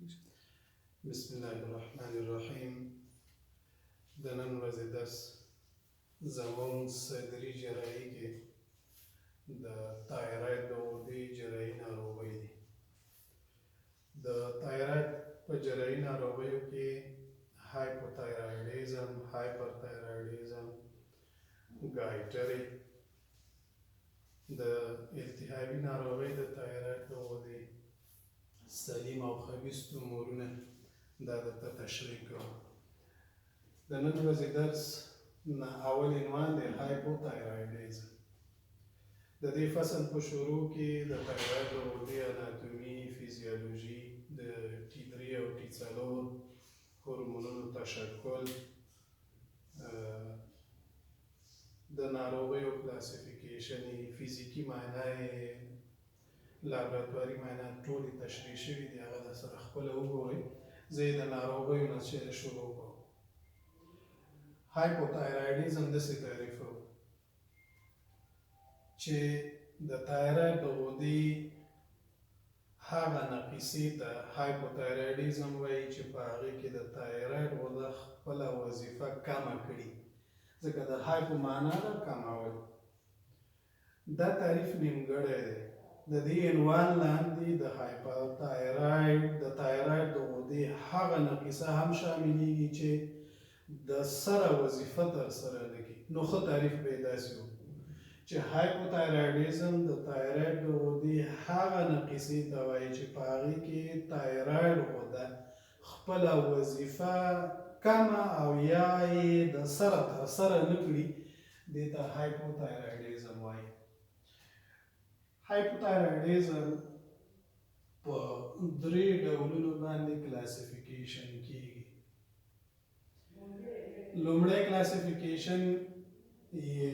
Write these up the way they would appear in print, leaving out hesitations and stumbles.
بسم الله الرحمن الرحیم. د نن ورځې درس زموږ صدري جراحي کې د تایراید د غدې جراحي ناروغۍ دي. د تایراید په جراحي ناروغیو کې هایپوتایرایډیزم، هایپرتایرایډیزم، ګایټري، د التهابي ناروغۍ د تایراید د غدې سلیم او خبیث تومورونه دا درته تشریح کوم. د نن ورځې درس اول عنوان دی هایپوتایرایډیزم. د دې فصل په شروع کې د تایراید د غدې اناتومي، فیزیولوژي، د T3 او T4 هورمونونو تشکل، د ناروغیو کلاسیفیکیشن، فیزیکي معنی، لابراتواري معاینات ټولې تشریح شوي دي، هغه در سره خپله وګورئ. زه یې د ناروغیو نه شروع کوم. هایپوتایرایډیزم داسې تعریفوم چې د تایراید د غدې هغه نقیصې ته هایپوتایرایډیزم وایي چې په هغې کې د تایراید غده خپله وظیفه کمه کړي، ځکه د هایپو معنا ده کمول. دا تعریف نیمګړی دی. د دې عنوان لاندې د هایپوتایرایډ د تایراید د غدې هغه نقیصه هم شاملېږي چې د سره وظیفه ترسره نه کړي. نو ښه تعریف به یې داسې وکړو چې هایپوتایرایډیزم د تایراید د غدې هغه نقیصې ته وایي چې په هغې کې تایراید غده خپله وظیفه کمه او یا یې د سره ترسره نه کړي، دې ته هایپوتایرایډیزم وایي. هایپوتایرایډیزم په درې ډولونو باندې کلاسیفیکیشن کیږي. لومړی کلاسیفیکیشن یې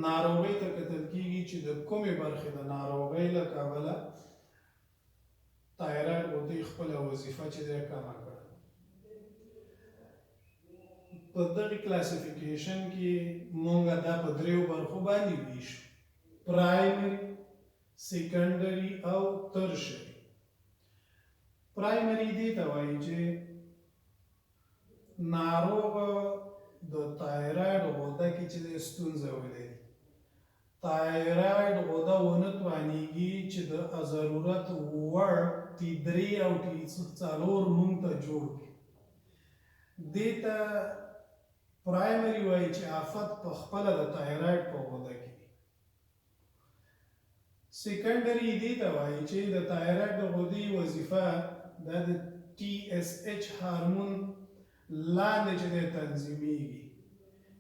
ناروغۍ ته کتل کیږي چې د کومې برخې د ناروغۍ له کبله تایراید غدې خپله وظیفه چې دی کمه کړه. په دغې کلاسیفیکیشن کې مونږ دا په دریو برخو باندې ویشو: پرایمري، سیکنډري او ترشري. پرایمري دې ته وایي چې ناروغ د تایراید غده کې چې د ستونزه ولري، تایراید غده ونه توانېږي چې د ضرورت وړ T3 او T4 مونږ ته جوړ کړي. دې ته پرایمري وایي چې آفت په خپله د تایراید په غده کې وي. سیکنډري دې ته وایي چې د تایراید د غدې وظیفه دا د TSH هارمون لاندې چې دی تنظیمیږي،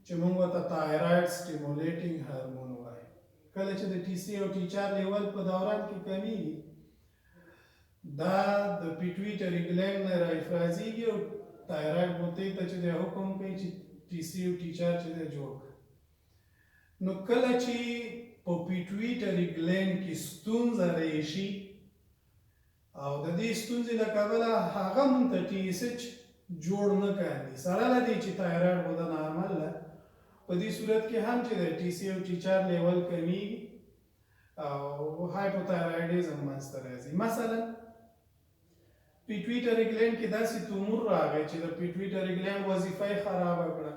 چې موږ ورته تایراید سټیمولیټینګ هارمون وایي. کله چې د TC او T4 لیول په دوران کې کمیږي، دا د پیټویټري ګلینډ نه راافرازېږي او تایراید غدې ته چې دی حکم کوي چې TC او T4 چې دی جوړ کړي. نو کله چې په پیټویټري ګلینډ کې ستونزه راشي او د دې ستونزې له کبله هغه مونږ ته TSH جوړ نه کاندي، سره له دې چې تایراید غده نارمل ده، په دې صورت کې هم چې د TC او T4 لیول کمیږي او هایپوتایرایډیزم منځته راځي. مثلا پیټویټري ګلینډ کې داسې تومور راغی چې د پیټویټري ګلینډ وظیفه یې خرابه کړه،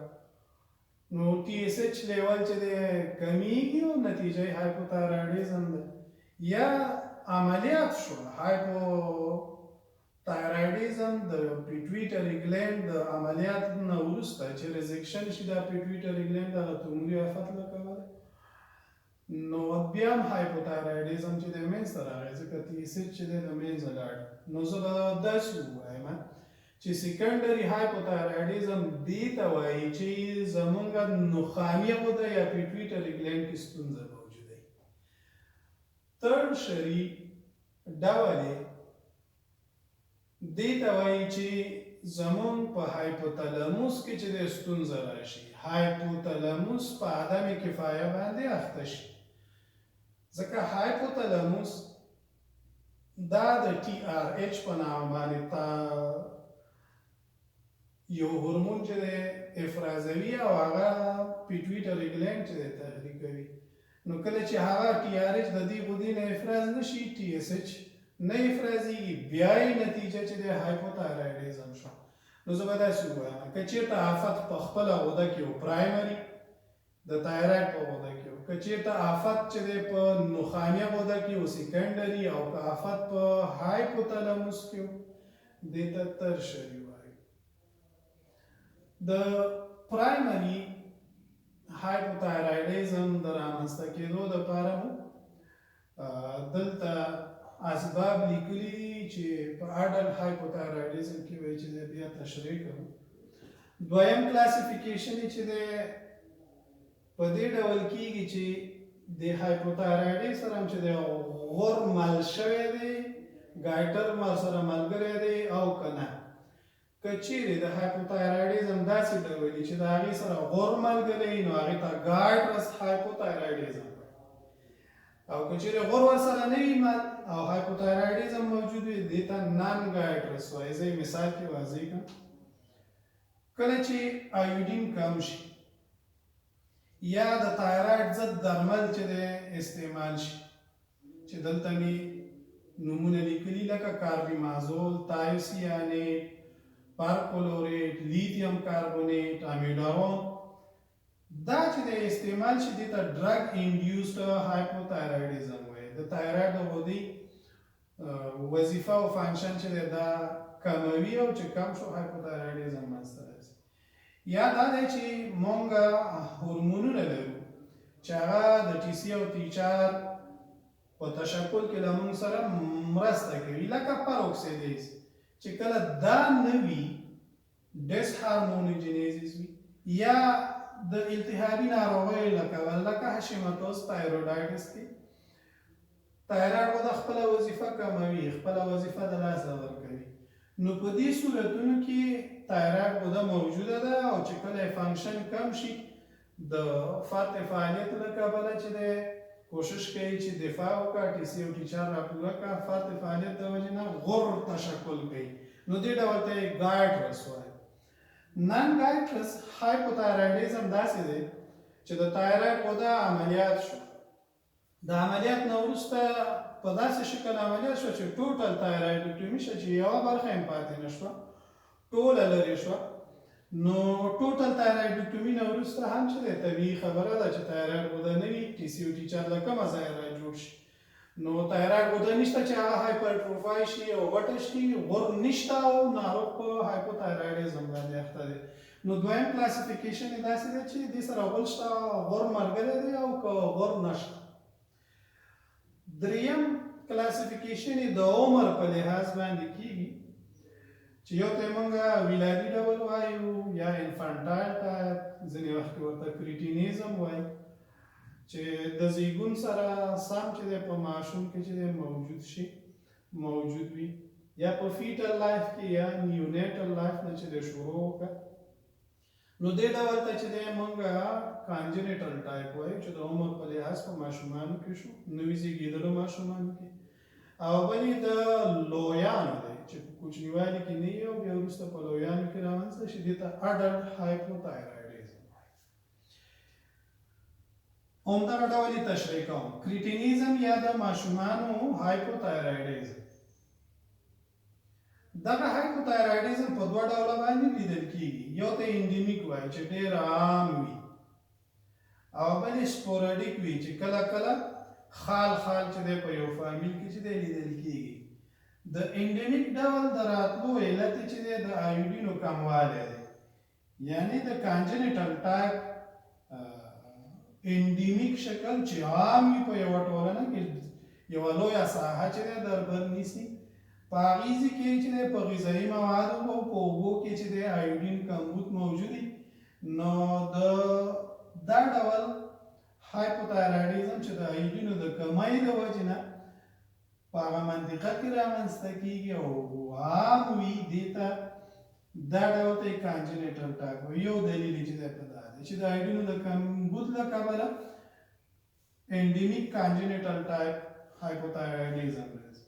نو TSH لیول چې دی کمیږي او نتیجه یې هایپوتایرایډیزم ده. یا عملیات شو، هایپوتایرایډیزم د پیټویټري ګلینډ د عملیات نه وروسته چې ریزیکشن شي دا پیټویټري ګلینډ دغه توموري آفت له کبله، نو بیا هم هایپوتایرایډیزم چې دی منځته راغی، ځکه TSH چې دی له منځه لاړ. نو زه به داسې ووایم چې سیکنډري هایپوتایرایډیزم دې ته وایي چې زمونږ نخامي غده یا پیټویټري ګلینډ کې ستونزه موجوده وي. ترشري ډول دې ته وایي چې زمونږ په هایپوتلاموس کې چې د ستونزه راشي، هایپوتلاموس په عدم کفایه باندې اخته شي، ځکه هایپوتلاموس دا د TRH په نام باندې یو هورمون چې دی افرازوي او هغه پیټویټري ګلینډ چې دی تحریکوي. نو کله چې هغه TRH د دې غدې نه افراز نشي، TSH نه افرازیږي بیا یې نتیجه چې د هایپوتایرایډیزم شو. نو زه به داسې ووایم که چېرته آفت په خپله غده کې و پرایمري د تایراید په غده کې و، که چېرته آفت چې دی په نخامیه غده کې و سیکنډري، او که آفت په هایپوتالاموس کې و دې ته ترشري وایي. د پرایمري هایپوتایرایډیزم د رامنځته کېدو دپاره مو دلته اسباب لیکلي دي چې په اډلټ هایپوتایرایډیزم کې وایي چې بیا تشریح کوو. دویم کلاسیفیکیشن یې چې دی په دې ډول کېږي چې د هایپوتایرایډیزم سره هم چې دی غور مل شوی دی، ګایټر مل سره ملګری دی او که نه. که چیرې د هایپوتایرایډیزم داسې ډول وي چې د هغې سره غور ملګری نو هغې ته ګایټرس هایپوتایرایډیزم، او که چیرې غور ورسره نه وي مل او هایپوتایرایډیزم موجود وي دې ته نان ګایټرس وایي. زه یې مثال کې واضح کړم. کله چې ایوډین کم شي یا د تایراید ضد درمل چې دی استعمال شي، چې دلته مې نومونه لیکلي لکه کاربیمازول، تایوسیانیټ، پارکولوریټ، لیتیم کاربونیټ، امیډارون، دا چې د استعمال شي دې ته ډرګ انډیوسډ هایپوتایرایډیزم وایي. د تایراید د غدې وظیفه او فانکشن چې دی دا کموي، او چې کم شو هایپوتایرایډیزم منځته راځي. یا دا دی چې مونږ هورمونونه لرو چې هغه د ټي سي او ټي 4 په تشکل کې له مونږ سره مرسته کوي، لکه پروکسیډیز چې کله دا نه وي ډس هارمونوجینیزس وي، یا د التهابي ناروغیو لکه هشیماتوس تایرویډایټس کې تایراید غده خپله وظیفه کموي، خپله وظیفه د لاسه ورکوي. نو په دې صورتونو کې تایراید غده موجوده ده، او چې کله یې فانکشن کم شي د فرد فعالیت له کبله چې دی کوشش کوي چې دفاع وکړه، ټي سي او ټي 4 راپوره کړه، فرد فعالیت د وجې نه غور تشکل کوي. نو دې ډول ته یې ګایټرس وایي. نان ګایټرس هایپوتایرایډیزم داسې دی چې د تایراید غده عملیات شو، د عملیات نه وروسته په داسې شکل عملیات شو چې ټوټل تایرایډوټومي شوه چې یوه برخه یې پاتې نه شوه، ټوله لرې شوه. نو ټوټل تایرایډوټومي نه وروسته هم چې دی طبیعي خبره ده چې تایراید غده نه وي، ټي سي او ټي 4 له کومه ځایه راجوړ شي. نو تایراید غده نشته چې هغه هایپرټروفای شي او وټه شي، غور نشته او ناروغ په هایپوتایرایډیزم باندې اخته دی. نو دویم کلاسیفیکیشن یې داسې دی چې دې سره غول شته، غور ملګری دی، او که غور نشته. دریم کلاسیفیکیشن یې د عمر په لحاظ باندې کېږي چې یو ته یې مونږ ولادي ډول وایو یا انفانټایل ټایپ، ځینې وخت کې ورته کریټینیزم وایي، چې د زیږون سره سم چې دی په ماشوم کې چې دی موجود وي، یا په فیټل لایف کې یا نیونیټل لایف نه چې دی شروع وکړه. نو دې ډول ته چې دی مونږ کانجنیټل ټایپ وایو چې د عمر په لحاظ په ماشومانو کې شو، نوي زیږېدلو ماشومانو کې. او بل یې د لویانو دی چې په کوچنیوالي کې نه وي او بیا وروسته په لویانو کې رامنځته شي، دې ته اډلټ هایپوتایرایډیزم وایي. همدغه ډول یې تشریح کوم. کریټینیزم یا د ماشومانو هایپوتایرایډیزم. دغه هایپوتایرایډیزم په دوه ډوله باندې لیدل کېږي. یو ته انډیمیک وایي چې ډېر عام وي، او بل یې سپوراډیک وي چې کله کله خال چې دی په یو فامیل کې چې دی لیدل کېږي. د انډیمیک ډول د راتلو علت چې دی د ایوډینو کموالی دی، یعنی د کانجنیټل ټایپ انډیمیک شکل چې عام وي په یوه ټولنه کې، یوه لویه ساحه چې دی در بر نیسي، په هغې ځای کې چې دی په غذایي موادو او په اوبو کې چې دی ایوډین کمبود موجود وي. نو دا ډول هایپوتایرایډیزم چې د ایوډینو د کمۍ د وجې نه په هغه منطقه کې رامنځته کېږي او عام وي، دې ته دا ډول ته یې کانجنیټل ټایپ وایي. یو دلیل یې چې دی په دا دی چې د ایوډینو د کمبود له کبله انډیمیک کانجنیټل ټایپ هایپوتایرایډیزم راځي.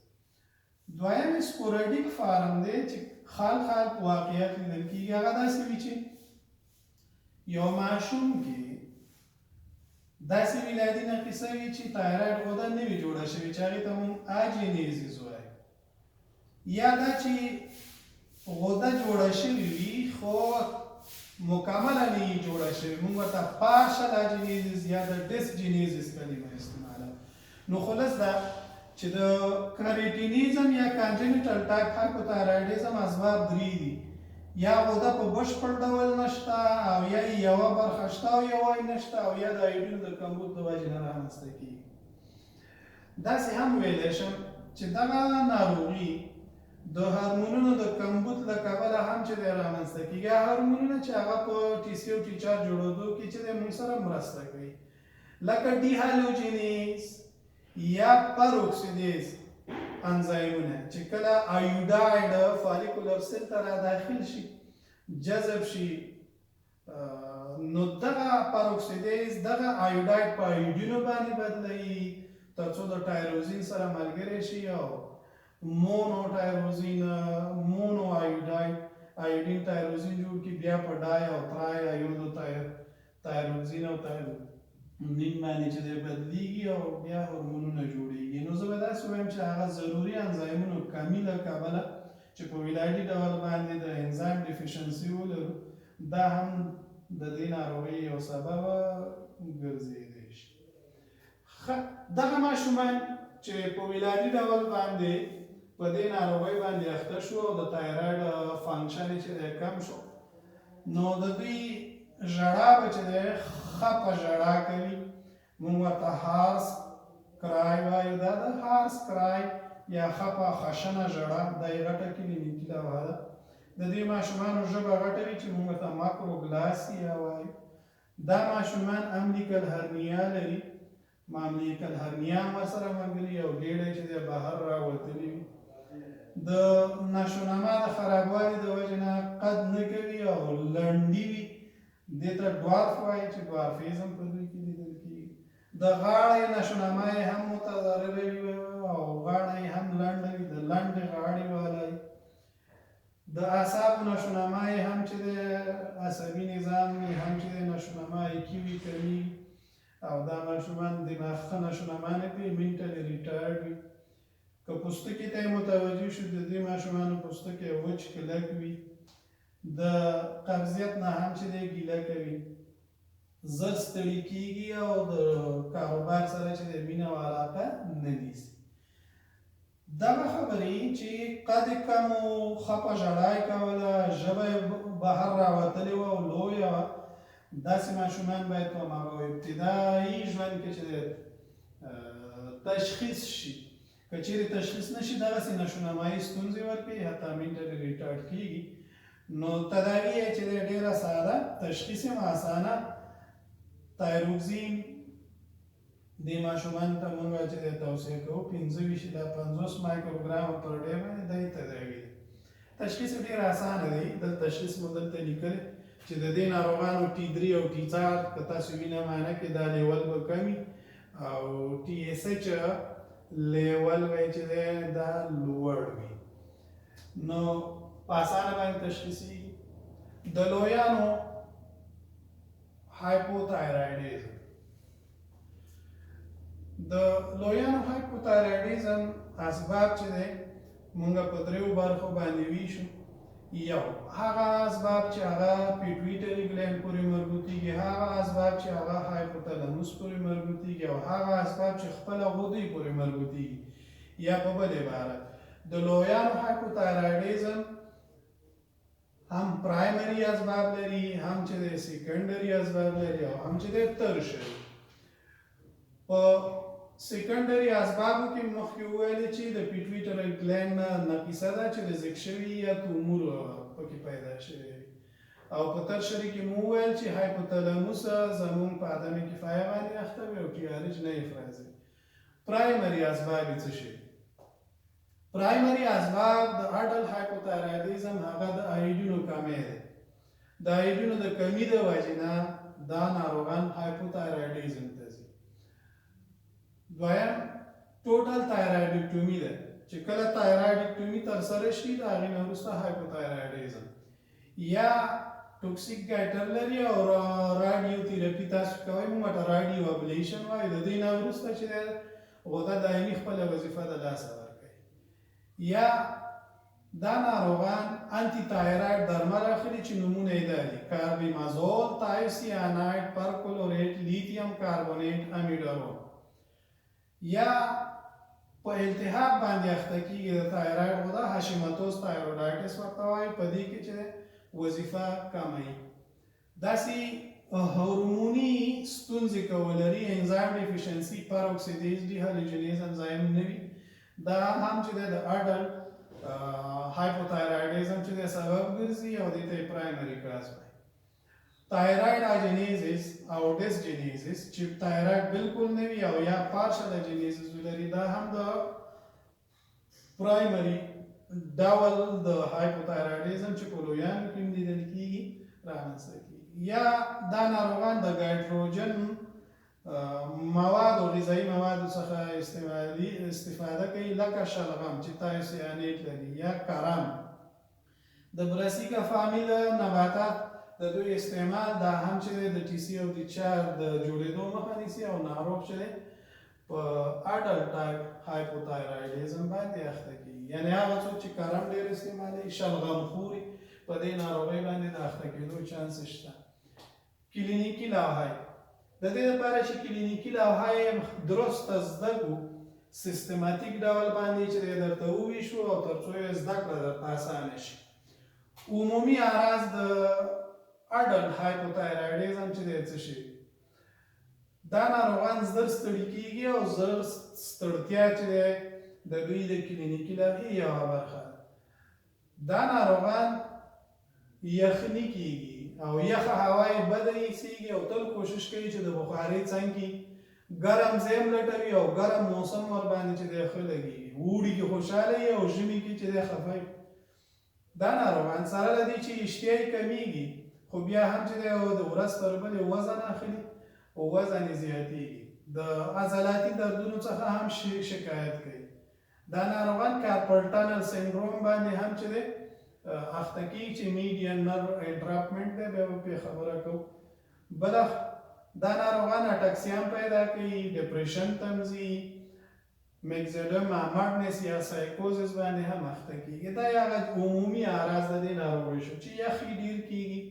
دویم سپوراډیک فارم دی چې خال واقعیت لیدل کېږي. هغه داسې وي چې یو ماشوم کې داسې ولادي نقصه وي چې تایراید غده نه وي جوړه شوې، چې هغې ته مونږ اجینیزس وایو. یا دا چې غده جوړه شوې وي خو مکمله نه وي جوړه شوې، موږ ورته پارشل اجینیزس یا د ډسجینیزس کلمه استعمالوو. نو خلاص دا چې د کریټینیزم یا کانجنیټل ټایپ هایپوتایرایډیزم اسباب درې دي، یا غده په بشپړ ډول نشته، او یا یوه برخه شته او یوه یې نشته، او یا د ایډینو د کمبود د وجې نه رامنځته کېږي. داسې هم ویلی شم چې دغه ناروغي د هارمونونو د کمبود له کبله هم چې دی رامنځته کېږي. هارمونونه چې هغه په ټي سي او ټي چار جوړېدو کې چې دی موږ سره مرسته کوي، لکه ډیهالوجینیز یا پروکسیدیز انزایمونه چې کله ایوډاید فالیکولر سیل ته را داخل شي، جذب شي، نو دغه پروکسیدیز دغه ایوډاید په ایوډینو باندې بدلوي تر څو د ټایروزین سره ملګری شي او مونو ټایروزین مونو ایوډین ټایروزین جوړ کړي، بیا په ډای او ترای ایودو ټایروزین او ټایروزین باندې چې دی بدلیږي او بیا هورمونونه جوړیږي. نو زه به داسې ووایم چې هغه ضروري انزایمونو کمي له کبله چې په ولایدي ډول باندې د انزایم ډیفیشنسي ولرو، دا هم د دې ناروغۍ یو سبب ګرځېدی شي. دغه ماشومان چې په ولادي ډول باندې په دې ناروغۍ باندې اخته شو او د تایراید فانکشن چې دی کم شو، نو د دوی ژړا به چې دی خپه ژړا کوي، موږ ورته هارس کرای وایو. دا د هارس کرای یا خپه خشنه ژړا دا یې غټه کلینیکي لوحه ده. د دې ماشومانو ژبه غټه وي چې موږ ورته ماکروګلاسیا وایو. دا ماشومان امبلیکل هرنیا لري، امبلیکل هرنیا هم ورسره ملګري او ګېډه چې دی بهر راوتلي وي. د نشونما د خرابوالي د وجې نه قد نه کوي او لنډي وي، دې ته ډوارف وایي چې ډوارفیزم په دوی کې لیدل کېږي. د غاړې نشونما یې هم متضرره وي او غاړه یې هم لنډه وي، د لنډې غاړې والی. د اعصابو نشونما یې هم چې دی عصبي نظام یې هم چې دی نشونما یې کیوي کوي، او دا ماشومان دماغ ښه نشونما نه کوي، منټلي ریټایرډ وي. که پوستکي ته یې متوجه شو د دې ماشومانو پوستکی وچ کلک وي، د قبضیت نه هم چې دی ګیله کوي، زر ستړي کېږي او د کاروبار سره چې دی مینه او علاقه نه نیسي. دغه خبرې چې قد کم و، خپه ژړا یې کوله، ژبه یې بهر راوتلې وه او لویه وه، داسې ماشومان باید په هماغه ابتدایي ژوند کې چې دی تشخیص شي. که چیرې تشخیص نه شي دغسې نشونمایي ستونزې ورکوي، حتی منټلي ریټارډ کېږي، نو تداوی یې چې دی ډېره ساده، تشخیص یې هم اسانه. تایروکسین دې ماشومانو ته موږ چې دی توصیه کوو 25 الی 50 مایکروګرام پر ډے باندې دا یې تداوي ده. تشخیص یې ډېر اسانه دی. د تشخیص مو دلته لیکلی چې د دې ناروغانو T3 او T4 که تاسو وینه معاینه کې دا لیول به کمي او TSH لیول به چې دی دا لوړ وي، نو په اسانه باندې تشخیصي. د لویانو هایپوتایرایډیزم، د لویانو هایپوتایرایډیزم اسباب چې دی مونږ په دریو برخو باندې ویشو. یو هغه اسباب چې هغه پیټویټري ګلینډ پورې مربوطیږي، هغه اسباب چې هغه هایپوتالاموس پورې مربوطیږي، او هغه اسباب چې خپله غدې پورې مربوطیږي. یا په بل عبارت د لویانو هایپوتایرایډیزم هم پرایمري اسباب لري، هم چې د سیکنډري اسباب لري، او هم چې د ترشري. په سیکنډري اسبابو کې مخکې وویلې چې د پیټویټري ګلینډ نه نقیصه ده چې د زیږ شوي یا تومور پکې پیدا شوی وي، او په ترشري کې مو وویل چې هایپوتالاموس زموږ په عدم کفایه باندې اخته وي او TRH نه افرازوي. پرایمري اسباب یې څه شي؟ پرایمري اسباب د اډل هایپوتایرایډیزم هغه د ایډینو کمی دی. د ایډینو د کمی د وجې نه دا ناروغان هایپوتایرایډیزم ته ځي. دویم ټوټل تایرایډکټومي ده چې کله تایرایډکټومي ترسره شي د هغې نه وروسته هایپوتایرایډیزم. یا ټوکسیک ګایټر لري او راډیو تیراپي تاسو کوئ، موږ ورته راډیو ابلیشن وایو. د دې نه وروسته چې غده دایمي خپله وظیفه د لاسه ورکوي. یا دا ناروغان انټي تایراید درمل اخلي چې نومونه یې دا دي: کاربیمازول، تایوسیاناید، پرکلوریټ، لیتیم کاربونیټ، امیډرول. یا په التهاب باندې اخته کېږي د تایراید غده، هاشیماتوس تایرویډایټس ورته وایي. په دې کې چې وظیفه کموي. داسې هورموني ستونزې که ولري، انزایم ډیفیشنسي، پاروکسیډیز ډیهایډروجینیز انزایم نه وي، دا هم چې د اډلټ هایپوتایرایډیزم چې د سبب ګرځي او دې ته پرایمري کاز وایي. تایراید اجینیزس او ډیسجینیزس چې تایراید بالکل نه وي او یا پارشل اجینیزس ولري، دا هم د پرایمري ډول د هایپوتایرایډیزم چې په لویانو کې لیدل کېږي رامنځته کېږي. یا دا ناروغان د ګایټروجن مواد او غذایي موادو څخه استفاده کوي، لکه شلغم چې تایوسیانیټ لري، یا کرم. د براسیکا فامیل نباتات د دوی استعمال دا هم چې د ټي سي او د چار د جوړېدو مخه نیسي او ناروغ چې په اډلټ ټایپ هایپوتایرایډیزم باندې اخته کېږي. یعنې هغه څوک چې کرم ډېر استعمالوي، شلغم خوري، په دې ناروغۍ باندې د اخته کېدو چانس شته. کلینیکي لوحه د دې لپاره چې کلینیکي لوحه یې درسته زده کړو، سیستماتیک ډول باندې چې درته وویشو او تر څو یې زده کړه درته اسانه شي. عمومي اعراض د اډلټ هایپوتایرایډیزم چې دی څه شي؟ دا ناروغان زر ستړي کېږي او زر ستړتیا چې دی د دوی د کلینیکي لوحې یوه برخه ده. دا ناروغان یخني کېږي او یخه هوا یې بده ایسېږي او تل کوشش کوي چې د بخارۍ څنګ کې ګرم ځای لټوي او ګرم موسم ورباندې چې دی ښه لګېږي. اوړي کې خوشحاله وي او ژمي کې چې دی خفه وي. دا ناروغان سره له دې چې اشتها یې کمیږي، خو بیا هم چې دی د ورځ تر بلې وزن اخلي او وزن یې زیاتېږي. د عضلاتي دردونو څخه هم شکایت کوي. دا ناروغان کارپل ټنل سنډروم باندې هم چې دی اخته کېږي چې میډین نرو انټراپمنټ دی، بیا به پرې خبره کوو. بله دا ناروغان اټکسیان پیدا کوي، ډپریشن تمځي، میګزیډما مډنس یا سایکوزس باندې هم اخته کېږي. دا هغه عمومي اعراض د دې ناروغۍ شو چې یخي ډېر کېږي،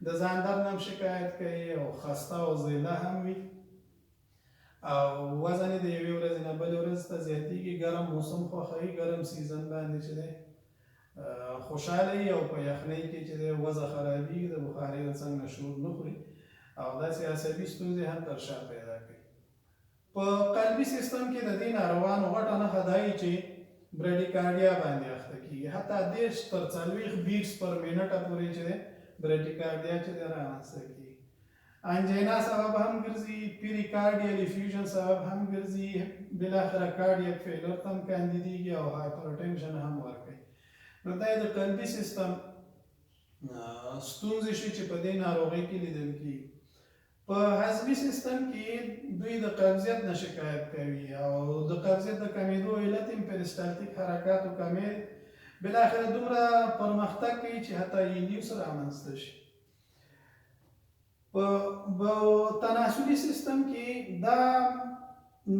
د ځان درد هم شکایت کوي او خسته او زیله هم وي او وزن یې د یوې ورځې نه بلې ورځې ته زیاتېږي. ګرم موسم خوښوي، ګرم سیزن باندې چې دی خوشحاله وي او په یخنۍ کې چې دی وضع خرابېږي، د بخارۍ د څنګ نه شور نه خوري او داسې عصبي ستونزې هم تر شا پیدا کوي. په قلبي سیستم کې د دې ناروغانو غټه نښه دا وي چې برډیکارډیا باندې اخته کېږي. حتی 30 تر 40 بیټس پر منټه پورې چې دی برډیکارډیا چې دی رامنځته کېږي. انجینا سبب هم ګرځي، پیریکارډیل افیوژن سبب هم ګرځي، بالاخره کارډیک فیلر ته هم کاندیدېږي او هایپرټنشن هم ورکوي. نو دا د قلبي سیستم ستونزې شي چې په دې ناروغۍ کې لیدل کېږي. په هضمي سیستم کې دوی د قبضیت نه شکایت کوي او د قبضیت د کمېدو علت یې پیریسټالټیک حرکاتو کمې بالاخره دومره پرمختګ کوي چې حتی یونیوس رامنځته شي. په تناسلي سیستم کې دا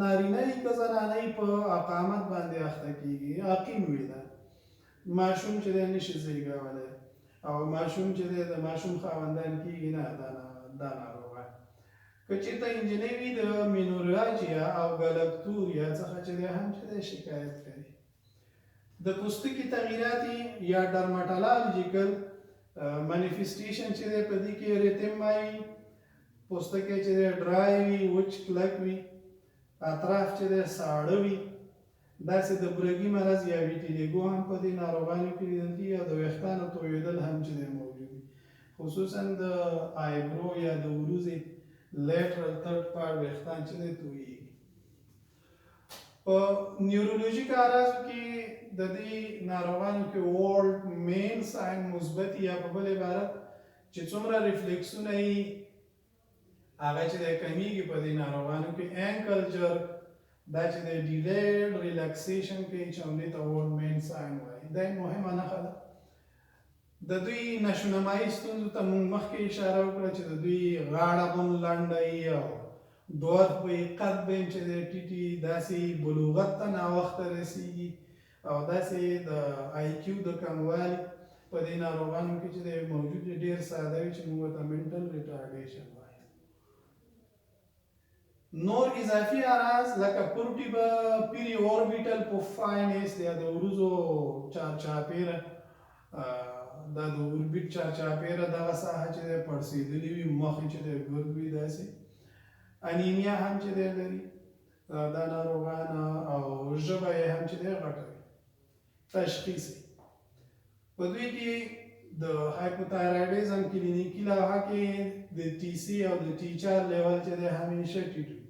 نارینه که زنانه په اقامت باندې اخته کېږي. عقیم وي دا ماشوم چې دی نشي زېږولی او ماشوم چې دی د ماشوم خاوندان کېږي نه، دا ناروغه. که چېرته انجنۍ وي د مینوریاجیا او ګلکتوریا څخه چې دی هم چې دی شکایت کوي. د پوستکي تغییرات یا ډرماټالوجیکل منیفیسټیشن چې دی په دې کې ریتیما وي، پوستکی چې دی ډرای وي، وچ کلک وي، اطراف چې دی ساړه وي. داسې د برګي مرض یا ویټیلیګو هم په دې ناروغانو کې لیدل کېږي او د ویښتانو تویېدل هم چې دی موجود وي، خصوصا د آیبرو یا د وروځې لیټرل تھرډ پارټ ویښتان چې دی تویېږي. په نیورولوژیک اعراضو کې د دې ناروغانو کې وولټ مین ساین مثبت یا په بل عبارت چې څومره ریفلیکسونه یې هغه چې دی کمیږي په دې ناروغانو کې. اینکل جرک دا چې د ډیلیډ ریلیکسیشن کوي چې همدې ته وولټ مین ساین وایي. دا یې مهمه نښه ده. د دوی نشونمایي ستونزو ته موږ مخکې اشاره وکړه چې د دوی غاړه به لنډه وي او ډورف به یې قد به چې دی ټیټ وي، داسې بلوغت ته ناوخته رسېږي او داسې د آی کیو د کموالي په دې ناروغانو کې چې موجود دي ډېر ساده وي چې موږ ورته منټل ریټارډیشن وایو. نور اضافي اعراض لکه پیری اوربیټل پوفاینس یا د وروځو چارچاپیره دا د اوربیټ چارچاپیره دغه ساحه چې پړسېدلې وي مخ چې ګرد وي داسې انیمیا هم چې لري دا ناروغان او ژبه یې هم چې غټه وي. تشخیص په دوی کې د هایپوتایرایډیزم کلینیکي لوحه کې د ټي سي او د ټي 4 لیول چې همیشه ټیټ وي.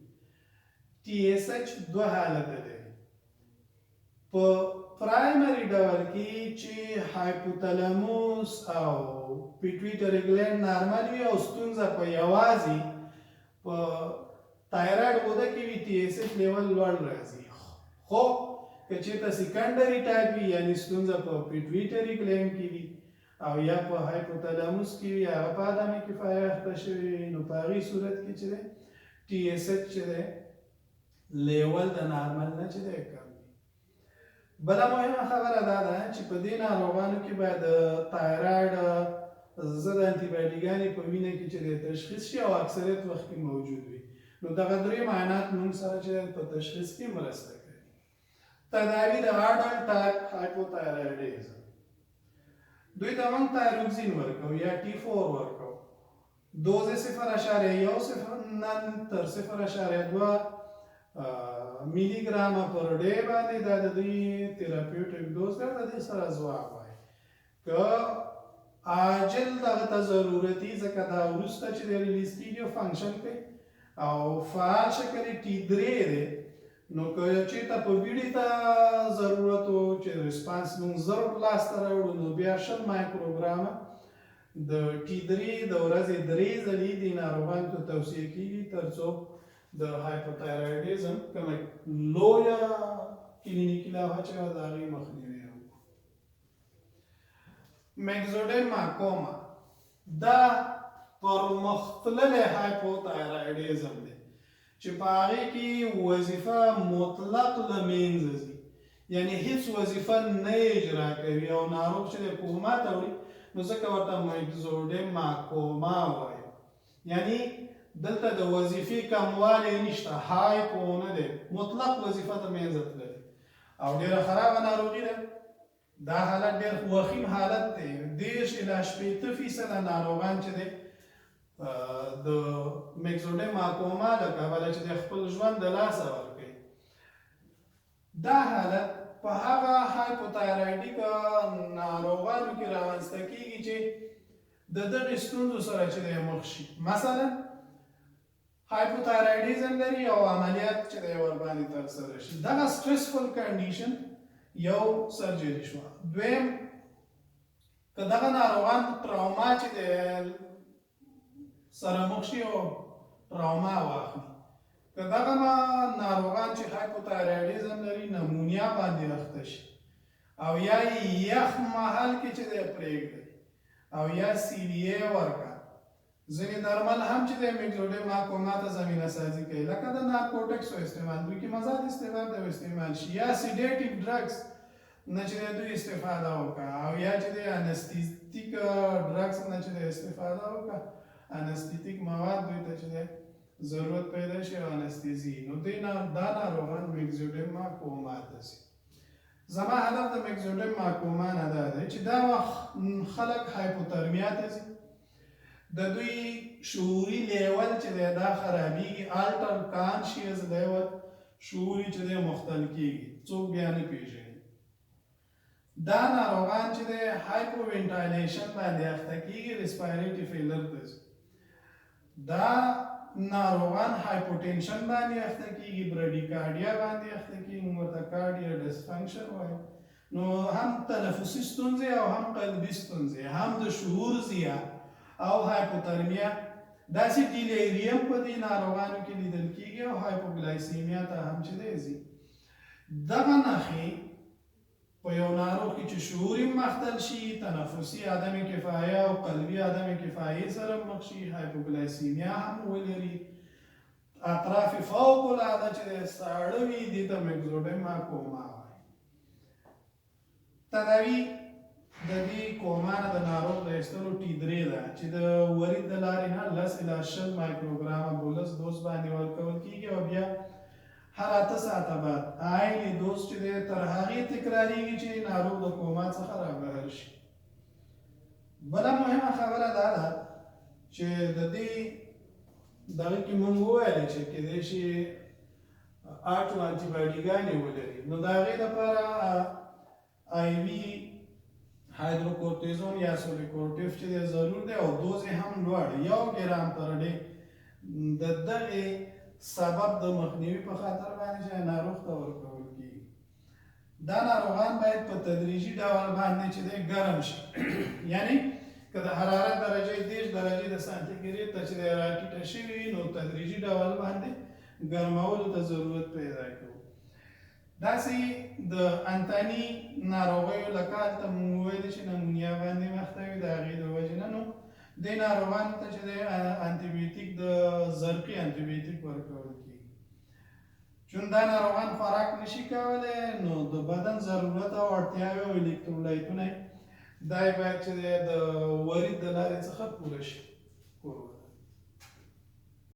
ټي اس ایچ دوه حالته لري. په پرایمري ډول کې چې هایپوتالاموس او پیټویټري ګلینډ نارمل وي او ستونزه په یوازې په تایراید غده کې وي ټي اس ایچ لیول لوړ راځي. خو که چېرته سیکنډري ټایپ وي یعنې ستونزه په پیټویټري ګلینډ کې وي او یا په هایپوتالاموس کې وي هغه په عدم کفایه اخته شوي وي نو په هغې صورت کې چې دی ټي اس ایچ چې دی لیول د نارمل نه چې دی کم وي. بله مهمه خبره دا ده چې په دې ناروغانو کې باید د تایراید ضد انټي په وینه کې چې دی تشخیص شي او اکثریت وخت کې موجود وي. نو دغه درې معاینات موږ سره چې په تشخیص کې مرسته کوي. تداوی د اډلټ ټایپ هایپوتایرایډیزم دوی ته موږ تایروکسین ورکوو یا ټي 4 ورکوو. دوز 0.1 نن تر 0.2 میلی ګرامه پر ډے باندې دا د دوی تراپیوټیک دوز ده. د دې سره ځواب وایي که عاجل دغه ته ضرورتي ځکه دا وروسته چې د ریلیز کېږي فنکشن کوي او فعال شکل یې ټي 3 دی. نو که چېرته په بیړې ته ضرورت و چې ریسپانس موږ زر لاسته راوړو نو بیا 20 مایکروګرامه د ټي 3 د ورځې 3 ځلې دې ناروغانو ته توصیه کېږي تر څو د هایپوتایرایډیزم کومه لویه کلینیکي لوحه چې د هغې مخنیوی وکړو. میکزوډیما کوما دا پرمختللی هایپوتایرایډیزم دی چې په هغې کې وظیفه مطلق له منځه ځي یعنې هیڅ وظیفه نه اجرا کوي او ناروغ چې دی کوما ته وړي نو ځکه ورته میکزوډیما کوما وایو. یعنی دلته د وظیفې کموالی نشته هایپو نه دی مطلق وظیفه ته منځه تللې او ډېره خرابه ناروغي ده. دا حالت ډېر وخیم حالت دی. 30 الی 80% ناروغان چې دی د میکزوډیما کوما له کبله چې د خپل ژوند د لاسه ورکوي. دا حالت په هغه هایپوتایرایډیک ناروغانو کې رامنځته کېږي چې د دغې ستونزو سره چې دی مخ شي. مثلا هایپوتایرایډیزم لري او عملیات چې دی ورباندې ترسره شي. دغه سټرسفل کنډیشن یو سرجري شوه. دویم که دغه ناروغان ټراوما چې دی سره مخ شي او ټراوما واخلي. که دغه ناروغان چې هایپوتایرایډیزم لري نمونیا باندې اخته شي او یا یخ محل کې چې دی پرېږدي او یا سی ډي اے ورکړه. ځینې درمل هم چې د میکزوډیما کوما ته زمینه سازي کوي لکه د نارکوټکسو استعمال دوی کې مزاد استعمال د استعمال شي یا سیډیټیو ډرګس نه چې دوی استفاده وکړه او یا چې د انستیزیټیک ډرګس نه چې استفاده وکړه انستیزیټیک مواد دوی ته چې ضرورت پیدا شي او انستیزي نو دوی دا ناروغان میکزوډیما کوما ته ځي. زما هدف د میکزوډیما کوما نه دا دی چې دا وخت خلک هایپوترمیا ته ځي د دوی شعوري لیول چې دی دا خرابېږي الټر کانشیس لیول شعوري چې دی مختل کېږي څوک بیا نه پېژني. دا ناروغان چې دی هایپو وینټایلیشن باندې اخته کېږي ریسپایریټي فیلر ته ځي. دا ناروغان هایپوټینشن باندې اخته کېږي برډیکارډیا باندې اخته کېږي موږ ورته کارډیا ډسفنکشن وایو. نو هم تنفسي ستونزې او هم قلبي ستونزې هم د شعور زیات او هایپوترمیا داسې ډیلیریم په دې ناروغانو کې لیدل کېږي او هایپوګلایسیمیا ته هم چې دی ځي. دغه نښې په یو ناروغ کې چې شعوري مختل شي تنفسي عدم کفایه او قلبي عدم کفایې سره مخ شي هایپوګلایسیمیا هم ولري اطراف فوق العاده چې ساړه وي دې ته میکزوډیما کوما وایي. تداوی د دې کومانه د ناروغ د ایستلو ټي3 ده چې د ورید د لارې نه 10 الی 20 مایکروګرام بولس دوز باندې ورکول کیږي او بیا هر 8 ساعته بعد عین دوز چې دی تر هغې تکراریږي چې ناروغ د کوما څخه رابهر شي. بله مهمه خبره دا ده چې د دې دغه کې مونږ وویل چې کېدای شي 8 انټي بایوټیکانې ولري، نو د هغې دپاره آی وي هایدروکورتیزون یا سولیکورټیف چې دی ضرور دی او دوز یې هم لوړ 1 ګرام پر ډے د دغې سبب د مخنیوي په خاطر باندې چې ناروغ ته ورکول کېږي. دا ناروغان باید په تدریجي ډول باندې چې دی ګرم شي یعنی که د حرارت درجه 10 درجې د سانتیګریډ ته چې دی راټیټه شوې وي نو تدریجي ډول باندې ګرمولو ته ضرورت پیدا کوي. داسې د انتاني ناروغیو لکه هلته مونږ وویلې چې نمونیا باندې مخته وي د هغې د وجې نه نو دې ناروغانو ته چې دی انټي بیوټیک د زرقي انټي بیوټیک ورکول کېږي. چون دا ناروغان خوراک نشي کولی نو د بدن ضرورت او اړتیاوې او الکترولایتونه دا یې باید چې دی د ورید د لارې څخه پوره شي.